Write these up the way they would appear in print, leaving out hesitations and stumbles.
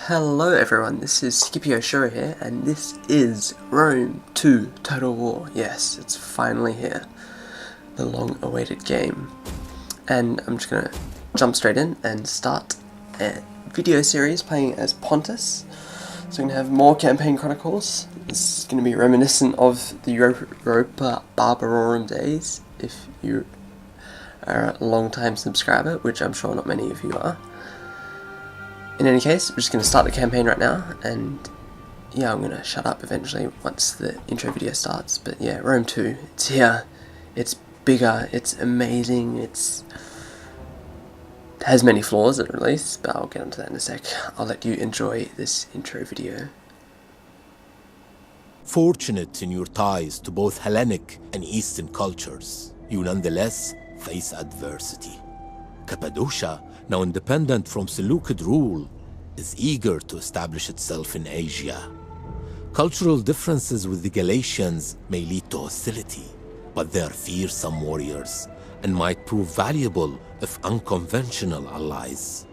Hello everyone, this is Scipio Shura here, and this is Rome 2 Total War. Yes, it's finally here. The long-awaited game. And I'm just gonna jump straight in and start a video series playing as Pontus. So we're gonna have more campaign chronicles. This is gonna be reminiscent of the Europa Barbarorum days, if you are a long-time subscriber, which I'm sure not many of you are. In any case, we're just going to start the campaign right now, and yeah, I'm going to shut up eventually once the intro video starts. But yeah, Rome 2, it's here, it's bigger, it's amazing, it has many flaws at release, but I'll get onto that in a sec. I'll let you enjoy this intro video. Fortunate in your ties to both Hellenic and Eastern cultures, you nonetheless face adversity. Cappadocia, now independent from Seleucid rule, is eager to establish itself in Asia. Cultural differences with the Galatians may lead to hostility, but they are fearsome warriors and might prove valuable if unconventional allies.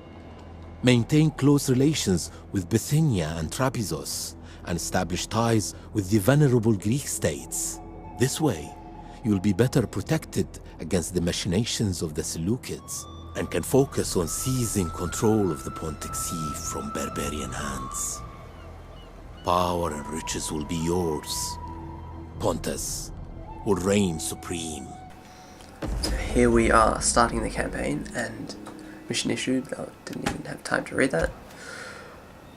Maintain close relations with Bithynia and Trapezus and establish ties with the venerable Greek states. This way, you will be better protected against the machinations of the Seleucids and can focus on seizing control of the Pontic Sea from barbarian hands. Power and riches will be yours. Pontus will reign supreme. So here we are, starting the campaign, and mission issued. I didn't even have time to read that.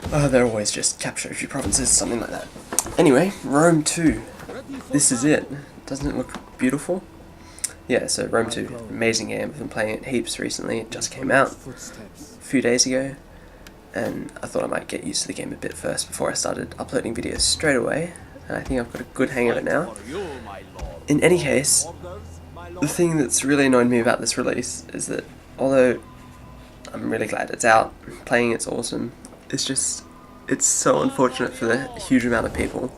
They're always just capture a few provinces, something like that. Anyway, Rome 2. This is it. Doesn't it look beautiful? Yeah, so Rome 2, amazing game. I've been playing it heaps recently. It just came out a few days ago, and I thought I might get used to the game a bit first before I started uploading videos straight away, and I think I've got a good hang of it now. In any case, the thing that's really annoyed me about this release is that although I'm really glad it's out, playing it's awesome, it's so unfortunate for the huge amount of people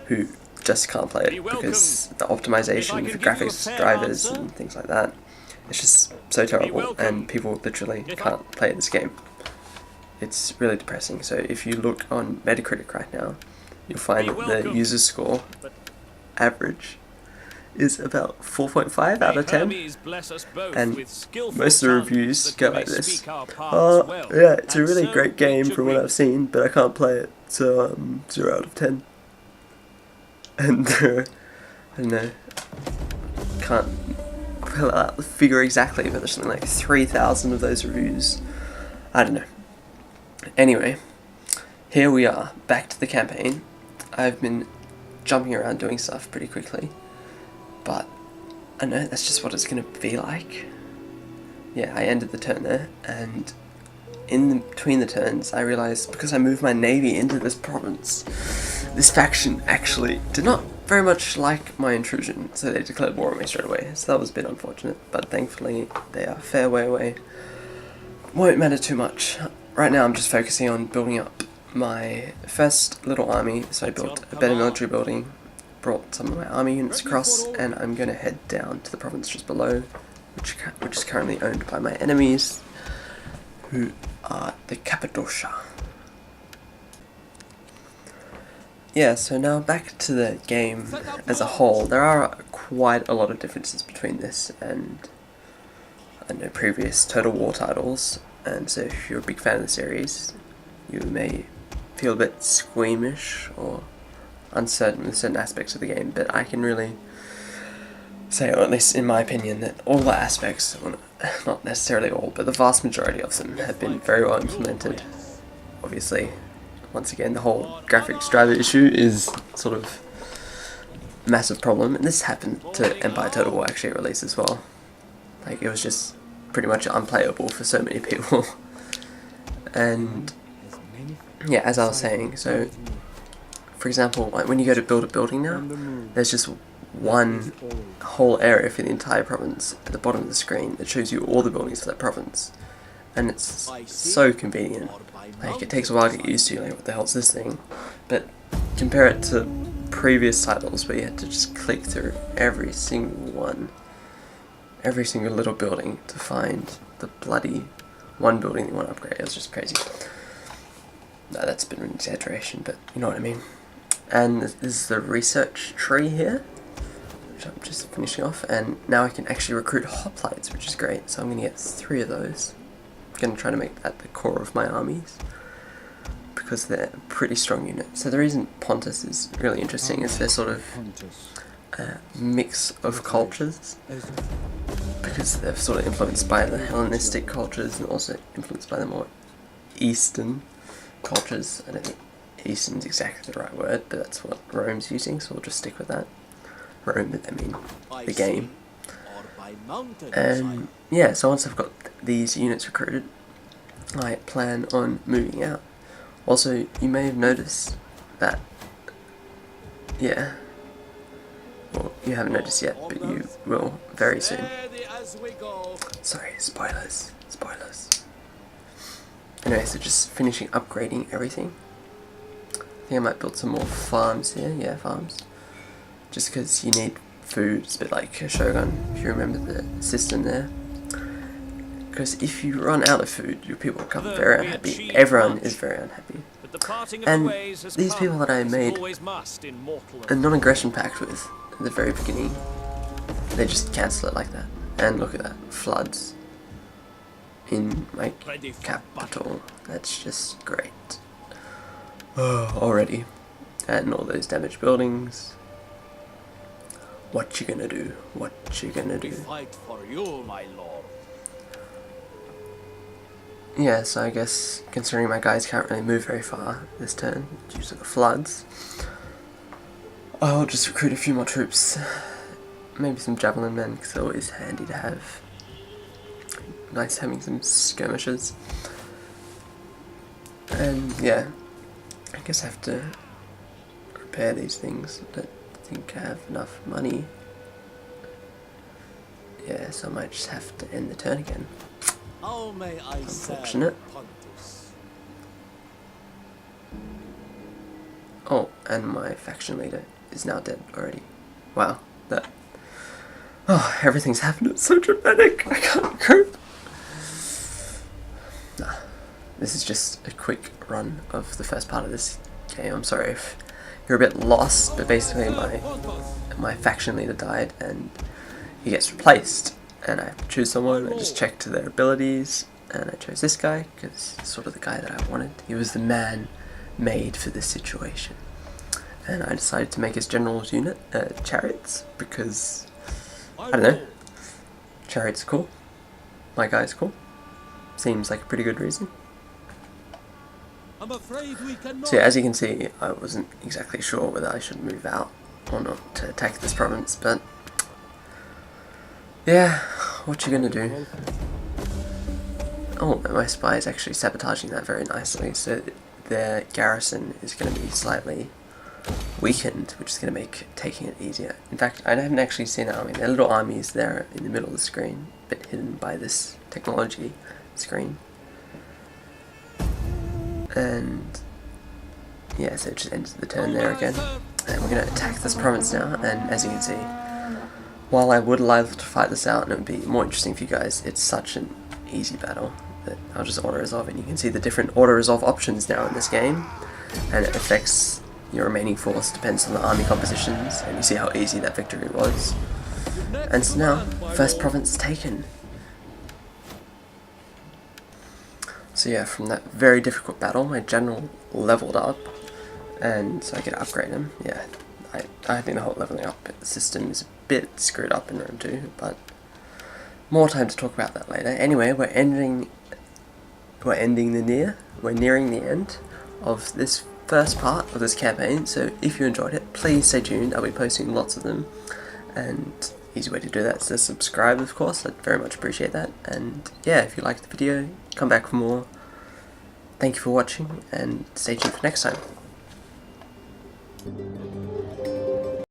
who just can't play it because the optimization for graphics drivers and things like that, it's just so terrible, and people literally can't play this game. It's really depressing. So if you look on Metacritic right now, you'll find that the user score average is about 4.5 out of 10, and most of the reviews go like this: oh yeah, it's a really great game from what I've seen, but I can't play it, so 0 out of 10. And I don't know, can't figure exactly, but there's something like 3,000 of those reviews. I don't know. Anyway, here we are, back to the campaign. I've been jumping around doing stuff pretty quickly, but I know that's just what it's going to be like. Yeah, I ended the turn there, and between the turns I realised because I moved my navy into this province, this faction actually did not very much like my intrusion, so they declared war on me straight away. So that was a bit unfortunate, but thankfully they are a fair way away. Won't matter too much. Right now I'm just focusing on building up my first little army, so I built a better military building, brought some of my army units across, and I'm going to head down to the province just below, which is currently owned by my enemies, who are the Cappadocia. Yeah, so now back to the game as a whole. There are quite a lot of differences between this and I know previous Total War titles, and so if you're a big fan of the series, you may feel a bit squeamish or uncertain with certain aspects of the game, but I can really say, or at least in my opinion, that all the aspects, well, not necessarily all, but the vast majority of them have been very well implemented. Obviously, once again, the whole graphics driver issue is sort of a massive problem, and this happened to Empire Total War actually at release as well. Like, it was just pretty much unplayable for so many people. And yeah, as I was saying, so for example, like when you go to build a building now, there's just one whole area for the entire province at the bottom of the screen that shows you all the buildings for that province, and it's so convenient. Like, it takes a while to get used to, like, what the hell is this thing? But compare it to previous titles where you had to just click through every single little building to find the bloody one building you want to upgrade. It was just crazy. No, that's a bit of an exaggeration, but you know what I mean. And this is the research tree here, which I'm just finishing off, and now I can actually recruit hoplites, which is great. So I'm going to get 3 of those. I'm going to try to make that the core of my armies, because they're a pretty strong unit. So the reason Pontus is really interesting is they're sort of a mix of cultures, because they're sort of influenced by the Hellenistic cultures and also influenced by the more Eastern cultures. I don't think Eastern's exactly the right word, but that's what Rome's using, so we'll just stick with that. Rome, I mean the game. And yeah, so once I've got these units recruited, I plan on moving out. Also, you may have noticed that, yeah, well, you haven't noticed yet, but you will very soon. Sorry, spoilers. Anyway, so just finishing upgrading everything. I think I might build some more farms here. Yeah, farms. Just because you need food. It's a bit like a Shogun, if you remember the system there. Because if you run out of food, your people become very unhappy. Everyone is very unhappy. And these people that I made a non-aggression pact with at the very beginning, they just cancel it like that. And look at that, floods in my capital. That's just great. Already. And all those damaged buildings. What you gonna do? What you gonna do? Fight for you, my lord. Yeah, so I guess considering my guys can't really move very far this turn due to the floods, I'll just recruit a few more troops. Maybe some javelin men, because they're always handy to have. Nice having some skirmishes. And yeah, I guess I have to repair these things. I don't think I have enough money. Yeah, so I might just have to end the turn again. How may I Unfortunate. Pontus? Oh, and my faction leader is now dead already. Wow, that. Oh, everything's happened. It's so dramatic. I can't cope. Nah, this is just a quick run of the first part of this game. I'm sorry if you're a bit lost, but basically my faction leader died and he gets replaced. And I have to choose someone. I just checked their abilities, and I chose this guy because he's sort of the guy that I wanted. He was the man made for this situation. And I decided to make his general's unit chariots because, I don't know, chariots are cool. My guy's cool. Seems like a pretty good reason. I'm afraid we cannot. So yeah, as you can see, I wasn't exactly sure whether I should move out or not to attack this province, but yeah, what you gonna do? Oh, my spy is actually sabotaging that very nicely, so their garrison is going to be slightly weakened, which is going to make taking it easier. In fact, I haven't actually seen an army. Their little army is there in the middle of the screen, a bit hidden by this technology screen. And yeah, so it just ends the turn there again. And we're going to attack this province now, and as you can see, while I would love to fight this out and it would be more interesting for you guys, it's such an easy battle that I'll just auto-resolve, and you can see the different auto-resolve options now in this game, and it affects your remaining force, depends on the army compositions, and you see how easy that victory was. And so now, first province taken. So yeah, from that very difficult battle, my general leveled up, and so I could upgrade him. Yeah, I think the whole leveling up system is a bit screwed up in Rome 2, but more time to talk about that later. Anyway, we're nearing the end of this first part of this campaign, so if you enjoyed it, please stay tuned. I'll be posting lots of them, and easy way to do that is to subscribe, of course. I'd very much appreciate that, and yeah, if you liked the video, come back for more. Thank you for watching, and stay tuned for next time.